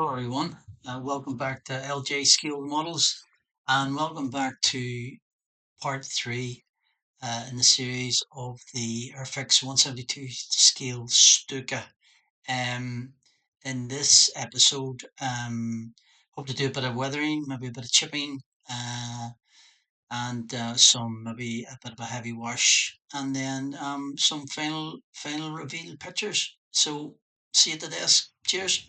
Hello everyone, welcome back to LJ Scaled Models and welcome back to part 3 in the series of the AIRFIX 172 scale STUKA. In this episode, hope to do a bit of weathering, maybe a bit of chipping, and some maybe a bit of a heavy wash, and then some final reveal pictures. So see you at the desk. Cheers.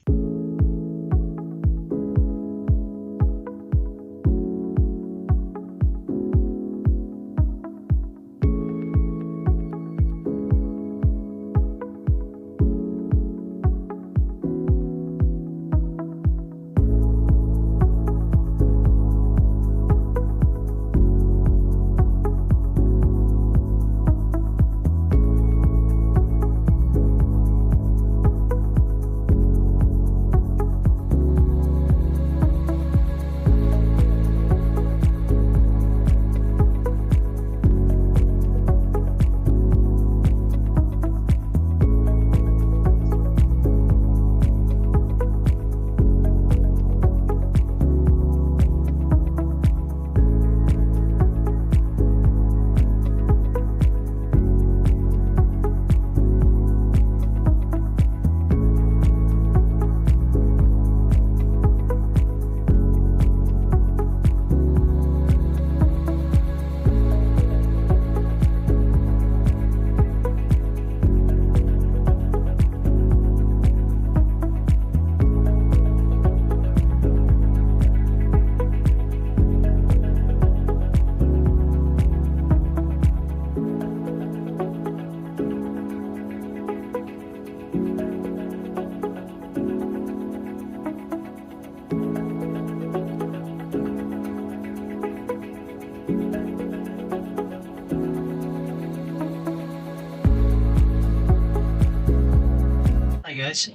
Hi guys.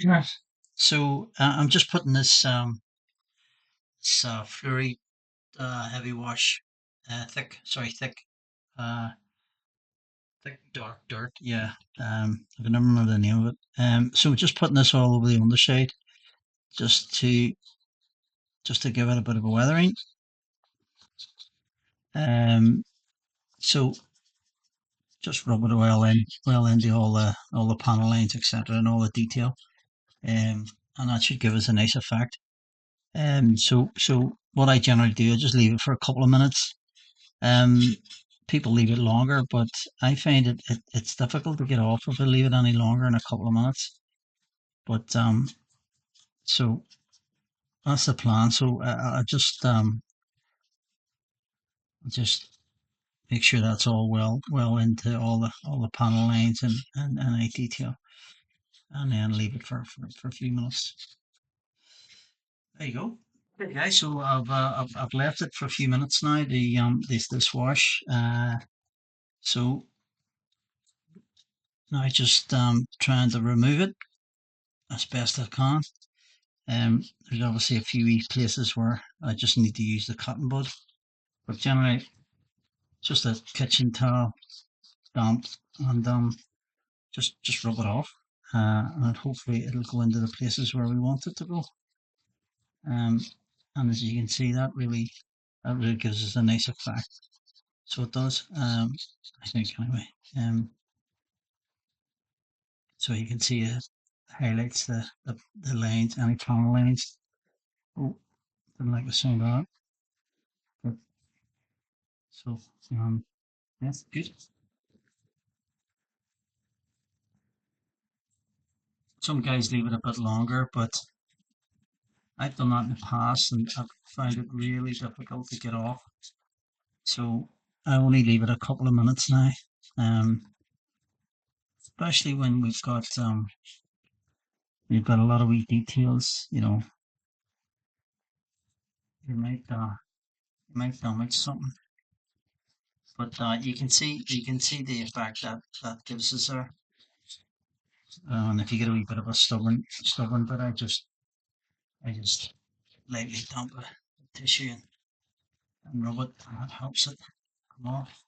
Yeah. So I'm just putting this Fury heavy wash, uh, thick dark dirt. Yeah. I can never remember the name of it. So just putting this all over the underside, just to give it a bit of a weathering. So just rub it well into all the panel lines, etc., and all the detail. And that should give us a nice effect. So what I generally do, I just leave it for a couple of minutes. People leave it longer, but I find it's difficult to get off if I leave it any longer than a couple of minutes. But so that's the plan. So I just make sure that's all well into all the panel lines and any detail, and then leave it for a few minutes. There you go. Okay, guys. So I've left it for a few minutes now. This wash. So now just trying to remove it as best I can. There's obviously a few places where I just need to use the cotton bud, but generally just a kitchen towel, damp, and just rub it off, and hopefully it'll go into the places where we want it to go. And as you can see, that really gives us a nice effect. So it does. I think anyway. So you can see it highlights the lines, any panel lines. Oh, didn't like the sound of that. But, so that's good. Some guys leave it a bit longer, but I've done that in the past and I've found it really difficult to get off. So I only leave it a couple of minutes now. Especially when we've got a lot of wee details, you might damage something. But you can see the effect that gives us there. And if you get a wee bit of a stubborn bit, I just lightly damp the tissue and rub it, and that helps it come off.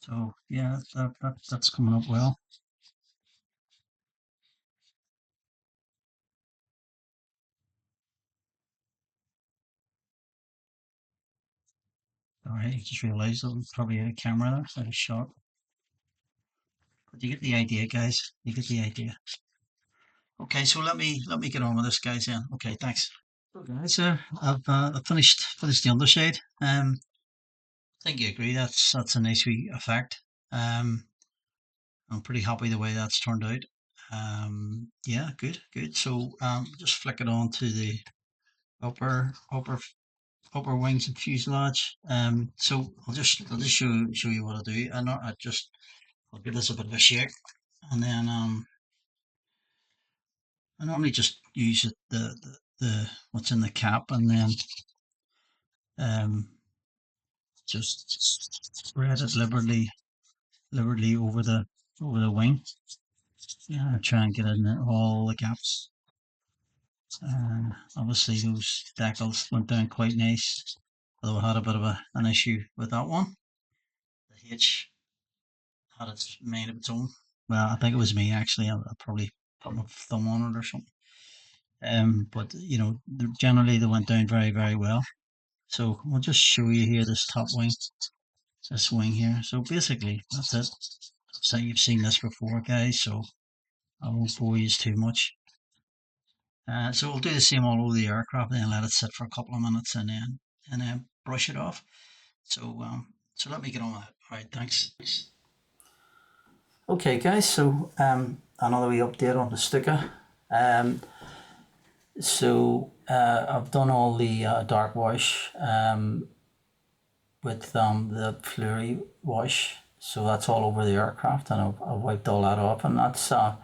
So yeah, that's coming up well. Sorry, I just realised there was probably a camera there, so I was shot. But you get the idea, guys. You get the idea. Okay, so let me get on with this, guys. Then. Okay, thanks. So, guys, I've finished the underside. I think you agree that's a nice wee effect. I'm pretty happy the way that's turned out. Yeah, good. So just flick it on to the upper upper upper wings and fuselage. So I'll just show you what I do. I'll give this a bit of a shake, and then I normally just use the what's in the cap, and then um just spread it liberally over the wing. Yeah, try and get in all the gaps. Obviously those decals went down quite nice, although I had a bit of an issue with that one. The H had its mind of its own. Well, I think it was me actually. I probably put my thumb on it or something. But you know, generally they went down very well. So we'll just show you here this top wing, this wing here. So basically that's it. So you've seen this before, guys. So I won't bore you too much. So we'll do the same all over the aircraft, and then let it sit for a couple of minutes, and then brush it off. So let me get on with it. All right, thanks. Okay, guys. So another wee update on the STUKA. I've done all the dark wash with the Flurry wash. So that's all over the aircraft, and I've wiped all that off, and that's a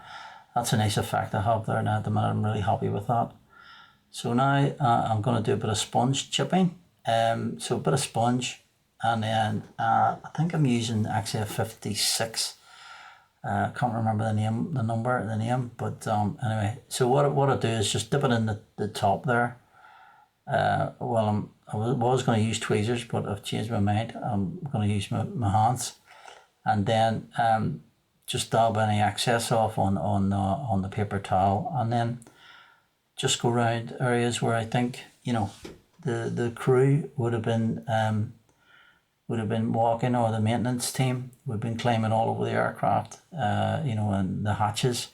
nice effect I have there now at the minute. I'm really happy with that. So now I'm going to do a bit of sponge chipping. So a bit of sponge, and then I think I'm using actually a 56. Can't remember the name, but anyway. So what I do is just dip it in the top there. I was going to use tweezers, but I've changed my mind. I'm going to use my hands, and then just dab any excess off on the paper towel, and then just go around areas where I think the crew would have been walking, or the maintenance team would have been climbing all over the aircraft, and the hatches.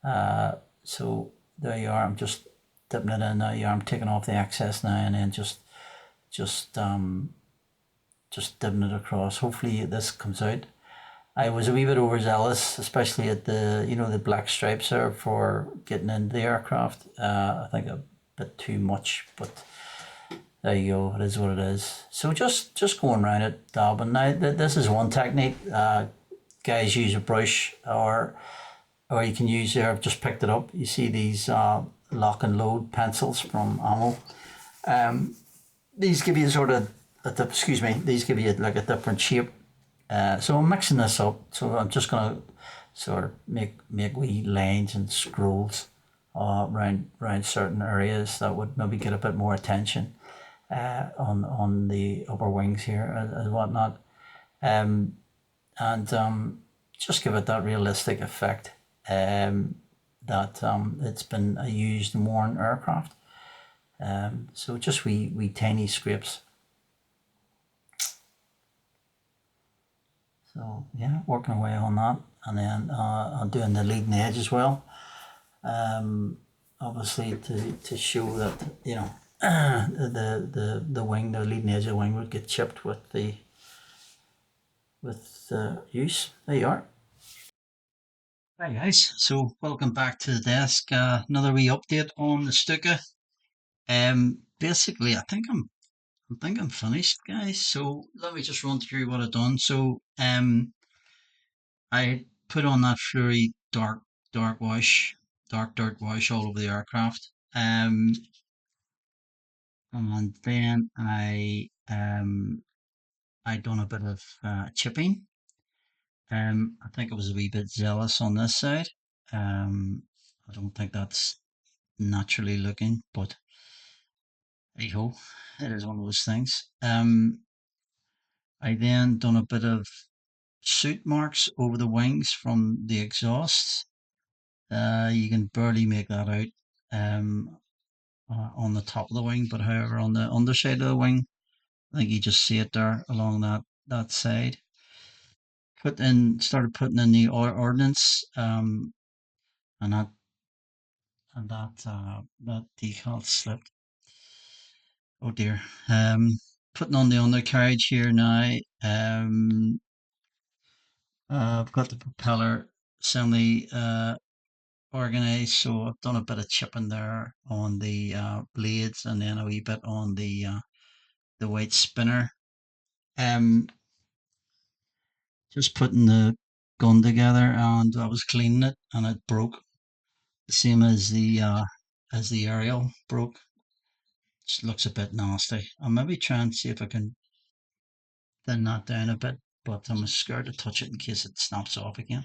So there you are. I'm just dipping it in. There you are. I'm taking off the excess now, and then just dipping it across. Hopefully this comes out. I was a wee bit overzealous, especially at the black stripes there for getting into the aircraft. I think a bit too much, but there you go. It is what it is. So just going around it, dabbing. Now this is one technique. Guys use a brush, or you can use I've just picked it up. You see these lock and load pencils from Ammo. These give you these give you like a different shape. So I'm mixing this up. So I'm just going to sort of make wee lines and scrolls around certain areas that would maybe get a bit more attention on the upper wings here and whatnot, and just give it that realistic effect that it's been a used and worn aircraft. So just wee tiny scrapes. So yeah, working away on that, and then I'm doing the leading edge as well. Obviously to show that the wing, the leading edge of the wing would get chipped with the use. There you are. Hi guys, so welcome back to the desk. Another wee update on the STUKA. Basically, I think I'm finished, guys. So let me just run through what I've done. So I put on that Flurry dark dirt wash all over the aircraft. And then I done a bit of chipping. I think I was a wee bit zealous on this side. I don't think that's naturally looking, but hey ho, it is one of those things. I then done a bit of soot marks over the wings from the exhausts. You can barely make that out on the top of the wing, but however on the underside of the wing, I think you just see it there along that side. Started putting in the ordnance, and that decal slipped. Oh dear. Putting on the undercarriage here now. I've got the propeller semi organized, so I've done a bit of chipping there on the blades, and then a wee bit on the white spinner. Um, just putting the gun together, and I was cleaning it, and it broke, the same as the aerial broke. Just looks a bit nasty. I'll maybe try and see if I can thin that down a bit, but I'm scared to touch it in case it snaps off again.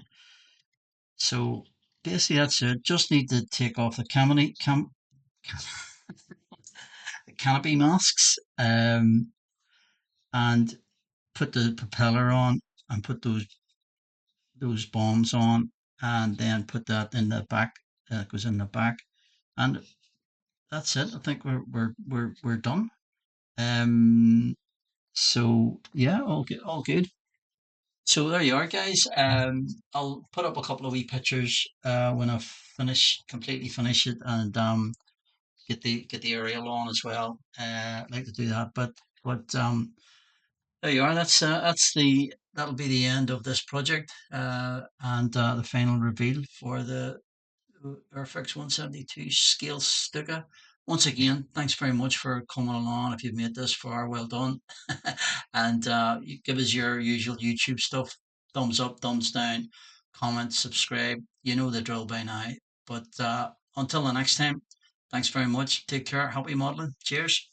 So basically that's it. Just need to take off the canopy masks, and put the propeller on, and put those bombs on, and then put that in the back. That goes in the back, and that's it. I think we're done. So yeah, all good, all good. So there you are, guys. I'll put up a couple of wee pictures when I completely finish it, and get the aerial on as well. I'd like to do that, but there you are. That'll be the end of this project, and the final reveal for the AIRFIX 172 scale STUKA. Once again, thanks very much for coming along. If you've made this far, well done. And you give us your usual YouTube stuff: thumbs up, thumbs down, comment, subscribe. You know the drill by now. But until the next time, thanks very much. Take care. Happy modeling. Cheers.